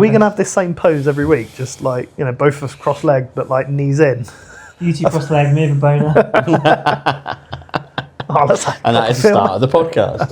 we going to have this same pose every week? Just like, you know, both of us cross-legged, but like knees in. You two cross-legged, me with a boner. And that is the start of the podcast.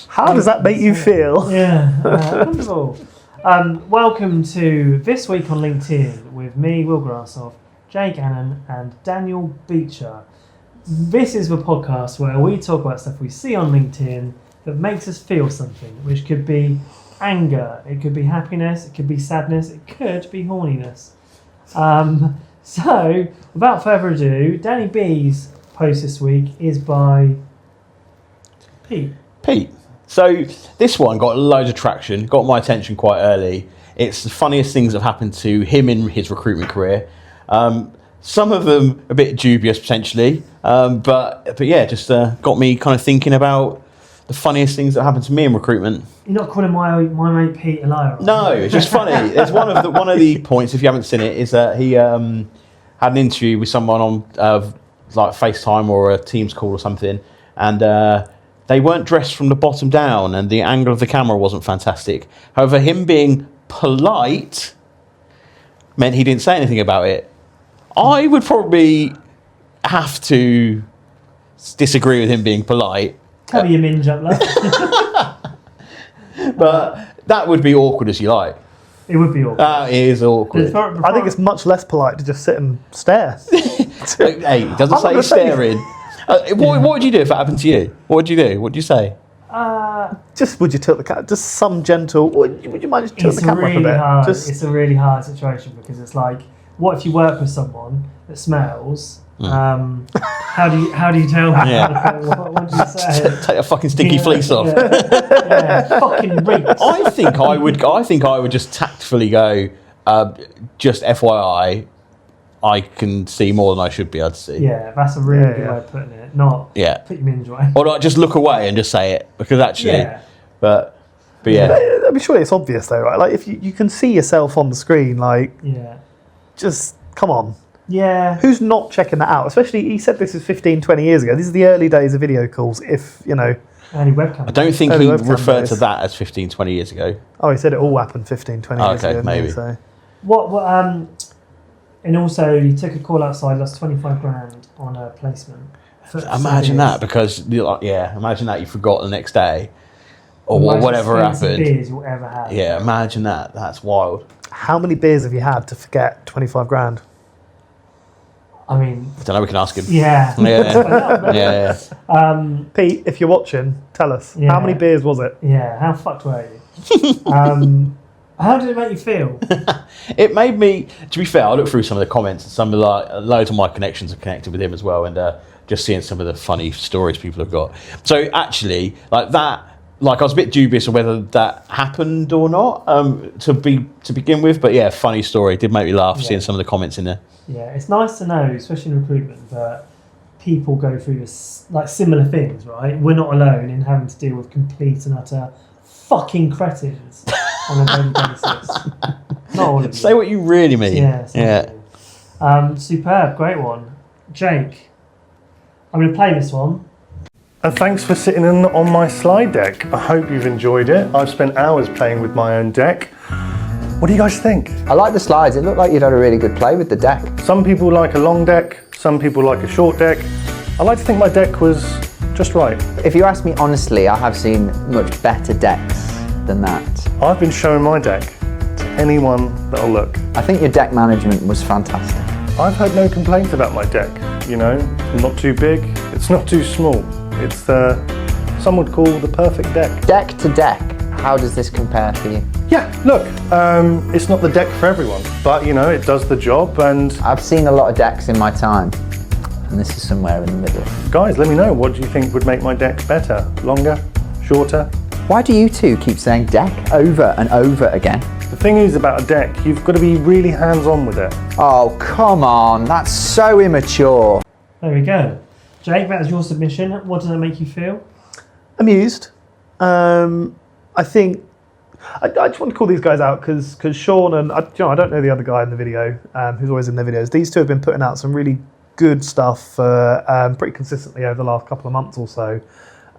How does that make you feel? Yeah, wonderful. Welcome to This Week on LinkedIn with me, Will Grassoff, Jake Annan and Daniel Beecher. This is the podcast where we talk about stuff we see on LinkedIn that makes us feel something, which could be anger, it could be happiness, it could be sadness, it could be horniness. So, without further ado, Danny B's post this week is by Pete. So this one got loads of traction, got my attention quite early. It's the funniest things that have happened to him in his recruitment career. Some of them a bit dubious potentially, but yeah, just got me kind of thinking about the funniest things that happened to me in recruitment. You're not calling my mate Pete a liar, right? No, it's just funny. There's one of the points, if you haven't seen it, is that he had an interview with someone on like FaceTime or a Teams call or something, and they weren't dressed from the bottom down, and the angle of the camera wasn't fantastic. However, him being polite meant he didn't say anything about it. I would probably have to disagree with him being polite. Cover your minge up, love. But that would be awkward as you like. It would be awkward. That is awkward. I think it's much less polite to just sit and stare. Hey, it doesn't say staring. What would you do if that happened to you? What would you do? What would you say? Just would you tilt the camera? Just some gentle. Would you mind just tilt the camera up a bit? Hard. It's a really hard situation because it's like, what if you work with someone that smells? How do you tell me? Yeah. What do you say? Take a fucking stinky fleece off. Yeah, fucking reeks. I think I would just tactfully go. Just FYI, I can see more than I should be able to see. Yeah, that's a really good way of putting it. Not put your minge away. Or like just look away and just say it, because actually, but yeah. I mean, surely it's obvious though, right? Like if you can see yourself on the screen, like just come on. Yeah. Who's not checking that out? Especially, he said this is 15, 20 years ago. This is the early days of video calls, if, you know. Early webcam. I don't think he referred to that as 15, 20 years ago. Oh, he said it all happened 15, 20 years ago. Okay, maybe. So. And also, he took a call outside, lost 25 grand on a placement. Imagine that, because, imagine that you forgot the next day. Or whatever happened. Beers you'll ever have. Yeah, imagine that. That's wild. How many beers have you had to forget 25 grand? I mean, I don't know, we can ask him. Yeah. Pete, if you're watching, tell us. Yeah. How many beers was it? Yeah, how fucked were you? How did it make you feel? It made me, to be fair, I looked through some of the comments, and some of loads of my connections are connected with him as well, and just seeing some of the funny stories people have got. So actually, like that, like I was a bit dubious of whether that happened or not to begin with, but yeah, funny story. It did make me laugh seeing some of the comments in there. Yeah, it's nice to know, especially in recruitment, that people go through this, like similar things, right? We're not alone in having to deal with complete and utter fucking cretins on a daily basis. Not all of you. Say what you really mean. Yeah. Superb, great one. Jake, I'm going to play this one. And thanks for sitting in on my slide deck. I hope you've enjoyed it. I've spent hours playing with my own deck. What do you guys think? I like the slides. It looked like you'd had a really good play with the deck. Some people like a long deck, some people like a short deck. I like to think my deck was just right. If you ask me honestly, I have seen much better decks than that. I've been showing my deck to anyone that'll look. I think your deck management was fantastic. I've heard no complaints about my deck, you know. Not too big, it's not too small. It's some would call the perfect deck. Deck to deck, how does this compare for you? Yeah, look, it's not the deck for everyone, but you know, it does the job. And I've seen a lot of decks in my time, and this is somewhere in the middle. Guys, let me know, what do you think would make my deck better? Longer? Shorter? Why do you two keep saying deck over and over again? The thing is about a deck, you've got to be really hands-on with it. Oh, come on, that's so immature. There we go. Jake, that was your submission. What does that make you feel? Amused. I think I just want to call these guys out because Sean and I don't know the other guy in the video who's always in their videos. These two have been putting out some really good stuff pretty consistently over the last couple of months or so.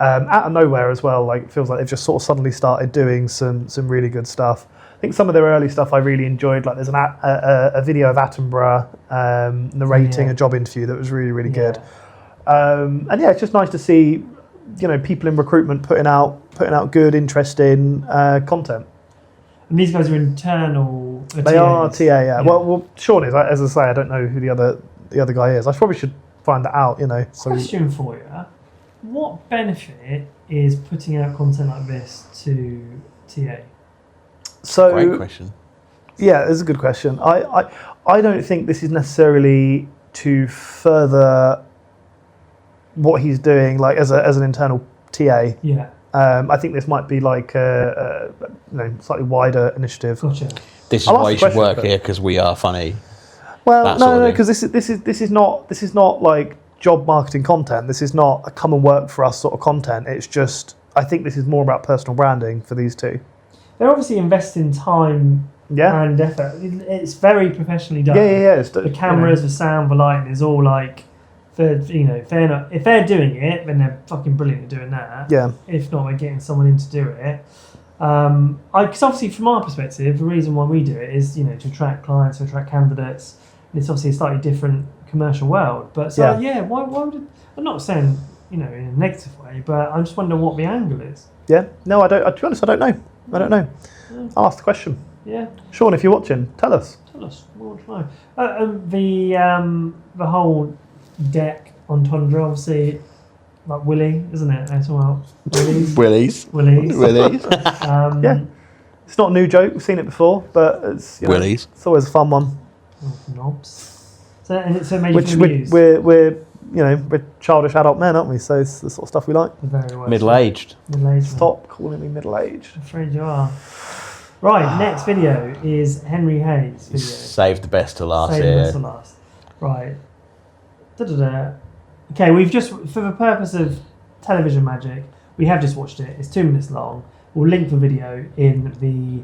Out of nowhere as well, like it feels like they've just sort of suddenly started doing some really good stuff. think some of their early stuff I really enjoyed. Like there's a video of Attenborough narrating a job interview that was really, really good. And yeah, it's just nice to see, people in recruitment putting out good, interesting content. And these guys are internal. They are TA, yeah. Well, Sean is. As I say, I don't know who the other guy is. I probably should find that out. So question for you: what benefit is putting out content like this to TA? So Great question. Yeah, it's a good question. I don't think this is necessarily to further what he's doing, like as an internal TA. Yeah. I think this might be like a slightly wider initiative. Gotcha. This is I'll why ask you the should work question, here, because we are funny. Well, that sort of no, thing. because this is not like job marketing content. This is not a come and work for us sort of content. It's just, I think this is more about personal branding for these two. They're obviously investing time and effort. It's very professionally done. Yeah. The cameras, the sound, the lighting is all like, if they're doing it, then they're fucking brilliant at doing that. Yeah. If not, they're getting someone in to do it. Because obviously, from our perspective, the reason why we do it is, to attract clients, to attract candidates. And it's obviously a slightly different commercial world. But why would it, I'm not saying, in a negative way, but I'm just wondering what the angle is. Yeah. No, I don't. To be honest, I don't know. Yeah. I'll ask the question. Yeah. Sean, if you're watching, tell us. Tell us. We want to know. The whole deck entendre, obviously, like Willy, isn't it? That's all Willies. Willies. Yeah. It's not a new joke. We've seen it before, but it's Willies. It's always a fun one. Knobs. So it made Which you confused. we're childish adult men, aren't we? So it's the sort of stuff we like. Very well. Middle-aged. Middle-aged. Stop calling me middle-aged. I'm afraid you are. Right, next video is Henry Hayes' video. Save the best to last Save here. the best to last. Right. Da-da-da. Okay, we've just, for the purpose of television magic, we have just watched it. It's 2 minutes long. We'll link the video in the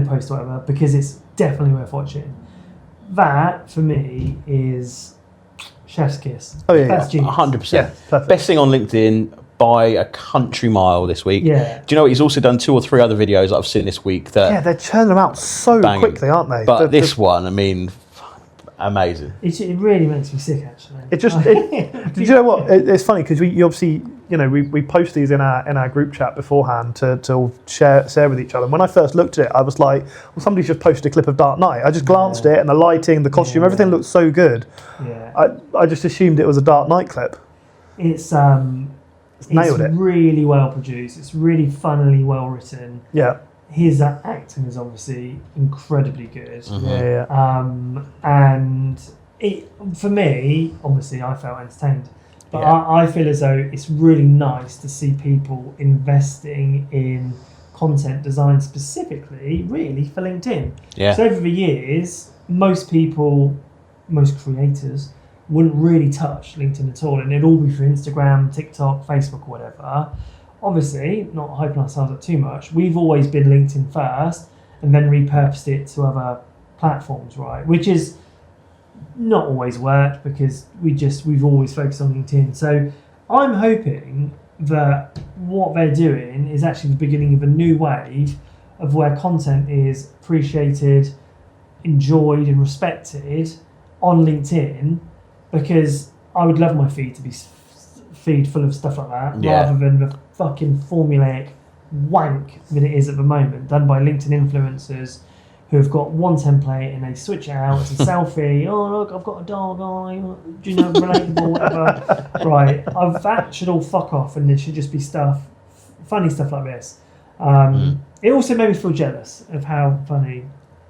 post or whatever, because it's definitely worth watching. That, for me, is chef's kiss. Oh, yeah, That's genius. 100%. Yeah, perfect. Best thing on LinkedIn by a country mile this week. Yeah. Do you know what? He's also done 2 or 3 other videos that I've seen this week that Yeah, they're churning them out so banging. quickly, aren't they? But this one, I mean, amazing. It really makes me sick, actually. It just. Did you know what? It's funny because you obviously, we post these in our group chat beforehand to share with each other. And when I first looked at it, I was like, well, somebody's just posted a clip of Dark Knight. I just glanced at it, and the lighting, the costume, everything looked so good. Yeah. I just assumed it was a Dark Knight clip. It's nailed it. Really well produced. It's really funnily well written. Yeah. His acting is obviously incredibly good. Mm-hmm. Yeah. And it, for me, obviously, I felt entertained. But Yeah. I feel as though it's really nice to see people investing in content design specifically, really, for LinkedIn. Yeah. So over the years, most creators wouldn't really touch LinkedIn at all, and it'd all be for Instagram, TikTok, Facebook, or whatever. Obviously, not hyping ourselves up too much, we've always been LinkedIn first and then repurposed it to other platforms, right? Which is not always worked because we've always focused on LinkedIn. So I'm hoping that what they're doing is actually the beginning of a new wave of where content is appreciated, enjoyed and respected on LinkedIn, because I would love my feed to be feed full of stuff like that, rather than the fucking formulaic wank that it is at the moment, done by LinkedIn influencers who have got one template and they switch it out. It's a selfie. Oh, look, I've got a dog. Oh, do you know, relatable, whatever. Right. That should all fuck off, and there should just be funny stuff like this. It also made me feel jealous of how funny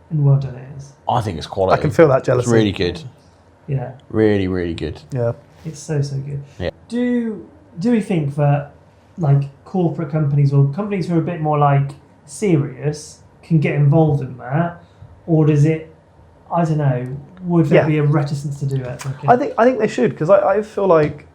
and well done it is. I think it's quality. I can feel that jealousy. It's really good. Yeah. Really, really good. Yeah. It's so good. Yeah. Do we think that like corporate companies or companies who are a bit more like serious can get involved in that, or does it? I don't know. Would there be a reticence to do it? I think they should, because I feel like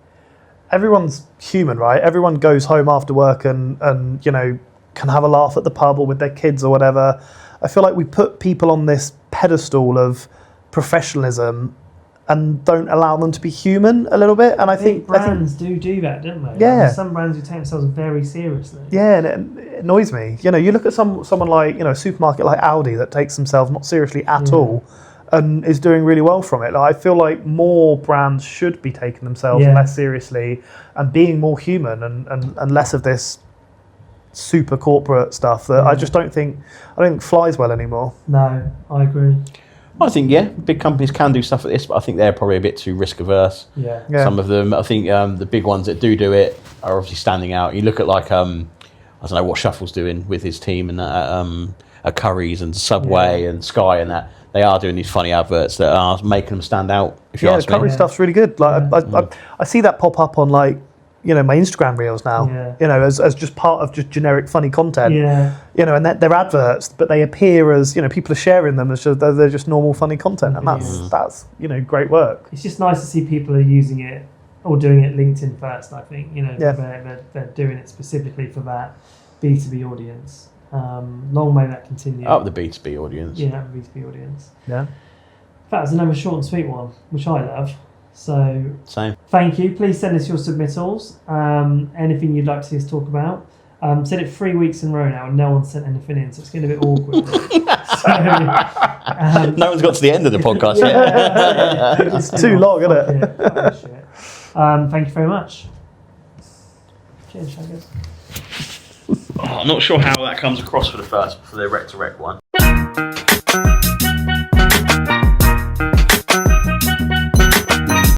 everyone's human, right? Everyone goes home after work and can have a laugh at the pub or with their kids or whatever. I feel like we put people on this pedestal of professionalism and don't allow them to be human a little bit. And I think brands do that, don't they? Yeah. Like, some brands who take themselves very seriously. yeah, and it annoys me. You know, you look at someone like, you know, a supermarket like Aldi that takes themselves not seriously at all, and is doing really well from it. Like, I feel like more brands should be taking themselves less seriously and being more human and less of this super corporate stuff that I don't think flies well anymore. No, I agree. I think big companies can do stuff like this, but I think they're probably a bit too risk averse. Yeah. Some of them, I think the big ones that do it are obviously standing out. You look at like I don't know what Shuffle's doing with his team and that at Curry's and Subway and Sky and that. They are doing these funny adverts that are making them stand out. If you ask the Curry me, stuff's really good. Like I see that pop up on like, you know, my Instagram reels now. Yeah. You know, as just part of just generic funny content. Yeah. You know, and they're adverts, but they appear as, you know, people are sharing them as just, they're just normal funny content, and that's you know, great work. It's just nice to see people are using it or doing it LinkedIn first. I think, you know, they're doing it specifically for that B2B audience. Long may that continue. up the B2B audience. Yeah, B2B audience. Yeah. That was another short and sweet one, which I love. So Same. thank you. Please send us your submittals. Anything you'd like to see us talk about. Said it 3 weeks in a row now, and no one sent anything in, so it's getting a bit awkward. So, No one's got to the end of the podcast yet. It's too long, isn't it? Thank you very much. Cheers, shaggers. I'm not sure how that comes across for the rec to rec one.